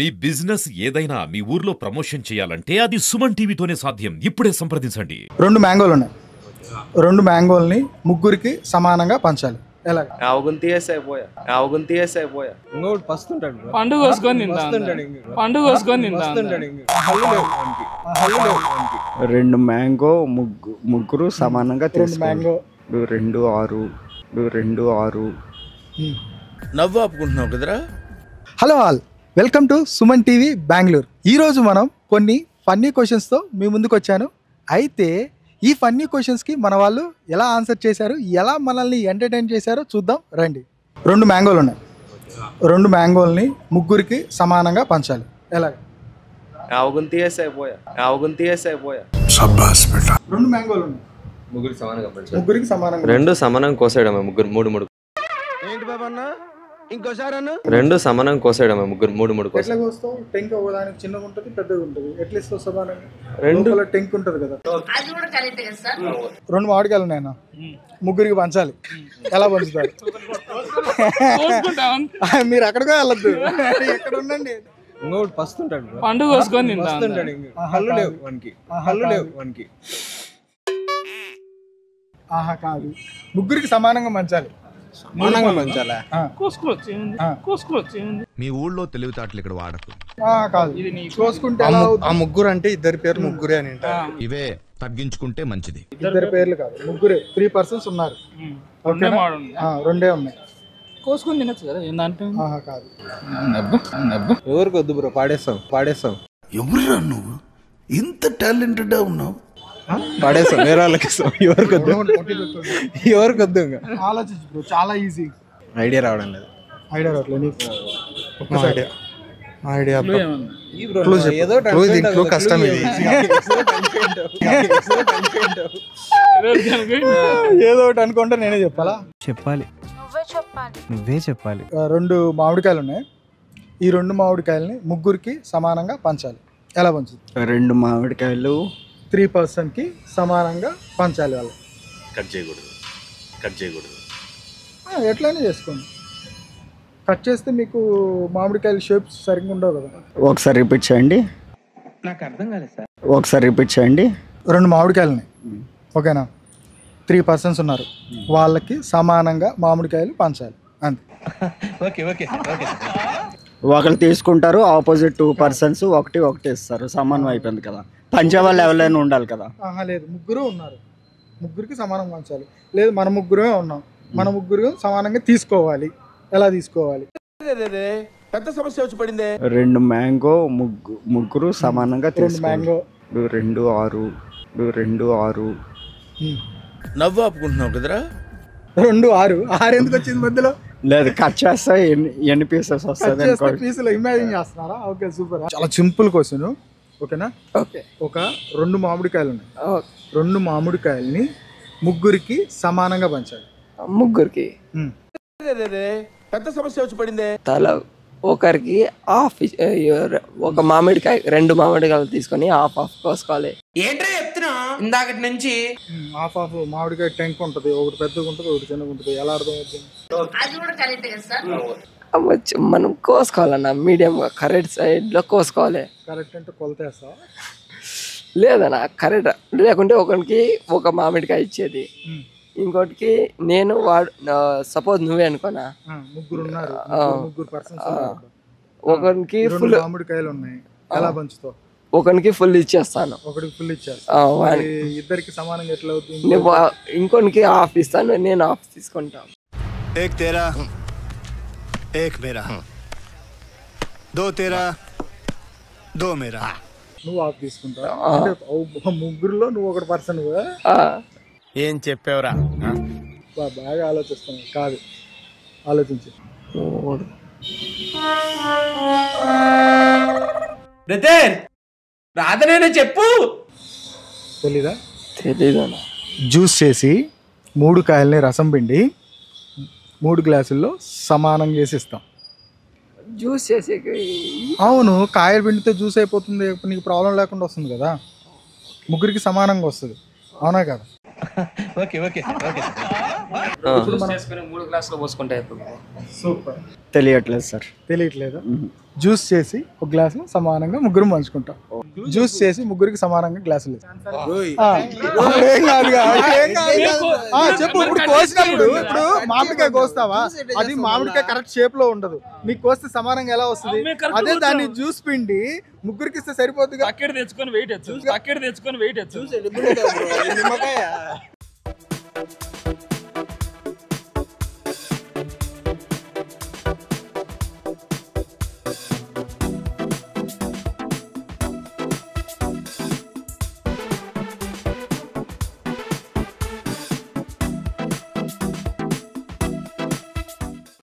మీ business ఏదైనా మీ ఊర్లో promotion చేయాలంటే అది సుమన్ టీవీతోనే సాధ్యం. ఇప్పుడే సంప్రదించండి. 2 మ్యాంగోలు ఉన్నాయి. 2 మ్యాంగోల్ని ముగ్గురికి సమానంగా పంచాలి. ఎలా? ఇంకోటి పస్తుంటాడు బ్రో. పండుగ కోసుకొని తింటా. పండుగ కోసుకొని తింటా. 2 మ్యాంగో ముగ్గురు సమానంగా 2 మ్యాంగో 2 6 నవ్వు ఆపుకుంటున్నావు కదరా. Hello all, welcome to Suman TV Bengaluru. ఈరోజు మనం కొన్ని ఫన్నీ క్వశ్చన్స్తో మీ ముందుకు వచ్చాను. అయితే ఈ ఫన్నీ క్వశ్చన్స్కి మన వాళ్ళు ఎలా ఆన్సర్ చేశారు, ఎలా మనల్ని ఎంటర్టైన్ చేశారో చూద్దాం రండి. 2 మ్యాంగోలు ఉన్నాయి. 2 మ్యాంగోల్ని ముగ్గురికి సమానంగా పంచాలి. ఎలా? 2 మ్యాంగోలు ఉన్నాయి. ముగ్గురికి సమానంగా రెండు సమానం కోసేయడమే మూడు ఏంటి బాబా అన్న ఇంకోసారి అన్న రెండు సమానం కోసేయడమే మూడు ఎట్లా కోస్తావు? టెంక్ ఒకదానికి చిన్నగా ఉంటుంది, పెద్దగా ఉంటుంది. ఎట్లా ఇస్తావు సమానంగా? రెండు టెంక్ ఉంటుంది కదా. 2 మామిడికాయలు ఉన్నాయన్న, ముగ్గురికి పంచాలి. ఎలా పంచుతారు? మీరు అక్కడికో వెళ్ళద్దు, ఎక్కడ ఉండండి. ఇంకోటి పస్తుంటాడు బ్రో. పండుగ కోసుకొని తింటా. పస్తుంటాడు. హల్లు లేవు వానికి. ఆహా కాదు, ముగ్గురికి సమానంగా పంచాలి. సమానంగా పంచాలా? కోసుకోవచ్చు. మీ ఊళ్ళో తెలివితేటలు ఇక్కడ వాడకు. కాదు, కోసుకుంటే ఎలా అవుతుంది? ఆ ముగ్గురు అంటే ఇద్దరి పేరు ముగ్గురే అని ఇవే తగ్గించుకుంటే మంచిది. ఇద్దరి పేర్లు కాదు, ముగ్గురే. 3 persons ఉన్నారు. రెండే ఉన్నాయి. కోసుకొని తినచ్చు కదా. ఏంటంటే ఆహా కాదు. ఎవరికి వద్దు బ్రో, పాడేస్తాం. ఎవరురా నువ్వు ఇంత టాలెంటెడ్ ఉన్నావు? పాడేస్తాం, వేరే వాళ్ళకి ఇస్తాం. ఎవరికి వద్దు ఇంకా. ఆలోచించు బ్రో, చాలా ఈజీ. ఐడియా రావడం లేదు. ఐడియా రావట్లేదు నీకు? ఐడియా ఏదో కష్టం ఇది. ఏదో ఒకటి అనుకుంటే నేనే చెప్పాలా? నువ్వే చెప్పాలి. 2 మామిడికాయలు ఉన్నాయి. ఈ 2 మామిడికాయలని ముగ్గురికి సమానంగా పంచాలి. ఎలా పంచుతుంది? 2 మామిడికాయలు 3 personsకి సమానంగా పంచాలి. వాళ్ళు కట్ చేయకూడదు. ఎట్లయినా చేసుకోండి. కట్ చేస్తే మీకు మామిడికాయల షేప్స్ సరిగ్గా ఉండవు కదా. ఒకసారి రిపీట్ చేయండి. నాకు అర్థం కాలేదు సార్. ఒకసారి రిపీట్ చేయండి. 2 మామిడికాయలని, ఓకేనా? 3 persons ఉన్నారు, వాళ్ళకి సమానంగా మామిడికాయలు పంచాలి. అంతే. ఒకరు తీసుకుంటారు, ఆపోజిట్ 2 persons ఒకటి ఇస్తారు. సమానం అయిపోయింది కదా. పంచే వాళ్ళు ఎవరైనా ఉండాలి కదా. లేదు, ముగ్గురు ఉన్నారు, ముగ్గురికి సమానంగా పంచాలి. లేదు, మన ముగ్గురమే ఉన్నాం, మన ముగ్గురు సమానంగా తీసుకోవాలి. ఎలా తీసుకోవాలి? పెద్ద సమస్య వచ్చి పడింది. 2 మ్యాంగో ముగ్గురు సమానంగా 2 మ్యాంగో 2 6 నవ్వు ఆపుకుంటున్నావు కదరా. 2 6 ఎందుకు వచ్చింది మధ్యలో? లేదు, కట్ చేస్తే ఎన్ని పీసెస్ వస్తుంది పీసులు ఇమాజిన్ చేస్తున్నారా? Okay, super. చాలా సింపుల్ క్వశ్చన్, ఓకేనా? ఓకే. ఒక 2 మామిడికాయలు ఉన్నాయి. 2 మామిడికాయలని ముగ్గురికి సమానంగా పంచాలి. ముగ్గురికి పెద్ద సమస్య వచ్చి పడింది. తల ఒకరికి హాఫ్, ఒక మామిడికాయ 2 మామిడికాయలు తీసుకొని హాఫ్ కోసుకోవాలి. ఏంట్రా చెప్తున్నా ఇందాకటి నుంచి? హాఫ్ మామిడికాయ టెంక్ ఉంటుంది, ఒకటి పెద్దగా ఉంటుంది, ఒకటి చిన్నగా ఉంటుంది. ఎలా అర్థం అవుతుంది? మనం కోసుకోవాలన్న మీడియం గా, కరెక్ట్ సైడ్ లో కోసుకోవాలి. కరెక్ట్ అంటే కొలతేస్తావా? లేదన్నా, కరెక్ట్. లేకుంటే ఒకరికి ఒక మామిడికాయ ఇచ్చేది, ఇంకోటికి నేను సపోజ్ నువ్వే అనుకోనా, ముగ్గురు ఉన్నారు, ముగ్గురు persons, ఒకరికి ఫుల్ మామిడికాయలు ఉన్నాయి. ఎలా పంచుతావు? ఒకరికి ఫుల్ ఇచ్చేస్తాను, ఒకటికి ఫుల్ ఇచ్చేస్తా. ఇద్దరికి సమానంగా ఎట్లా అవుతుంది? ఇంకోనికి హాఫ్ ఇస్తాను, నేను హాఫ్ తీసుకుంటాను. एक तेरा एक मेरा, 2 तेरा 2 मेरा. నువ్వు హాఫ్ తీసుకుంటావు అంటే ముగ్గురులో నువ్వు ఒకటి పర్సన్. ఏం చెప్పావురా? బాగా ఆలోచిస్తున్నావు. కాదు, ఆలోచించు. రాధనే చెప్పు. తెలీదా? తెలీదా? జ్యూస్ చేసి 3 కాయల్ని రసం పిండి 3 గ్లాసుల్లో సమానంగా చేసి ఇస్తాం. జ్యూస్ చేసే? అవును, కాయలు పిండితే జ్యూస్ అయిపోతుంది, నీకు ప్రాబ్లం లేకుండా వస్తుంది కదా. ముగ్గురికి సమానంగా వస్తుంది, అవునా కదా? చేసుకుని 3 గ్లాసులు పోసుకుంటే సూపర్. తెలియట్లేదు సార్. తెలియట్లేదు. జ్యూస్ చేసి ఒక గ్లాసు సమానంగా ముగ్గురు పంచుకుంటాం. జ్యూస్ చేసి ముగ్గురికి సమానంగా గ్లాసులు. చెప్పు. ఇప్పుడు కోసినప్పుడు ఇప్పుడు మామిడికాయ కోస్తావా, అది మామిడికాయ కరెక్ట్ షేప్ లో ఉండదు. నీకు కోస్తే సమానంగా ఎలా వస్తుంది? అదే దాన్ని జ్యూస్ పిండి ముగ్గురికి ఇస్తే సరిపోతుంది. అక్కడ తెచ్చుకొని వెయిట్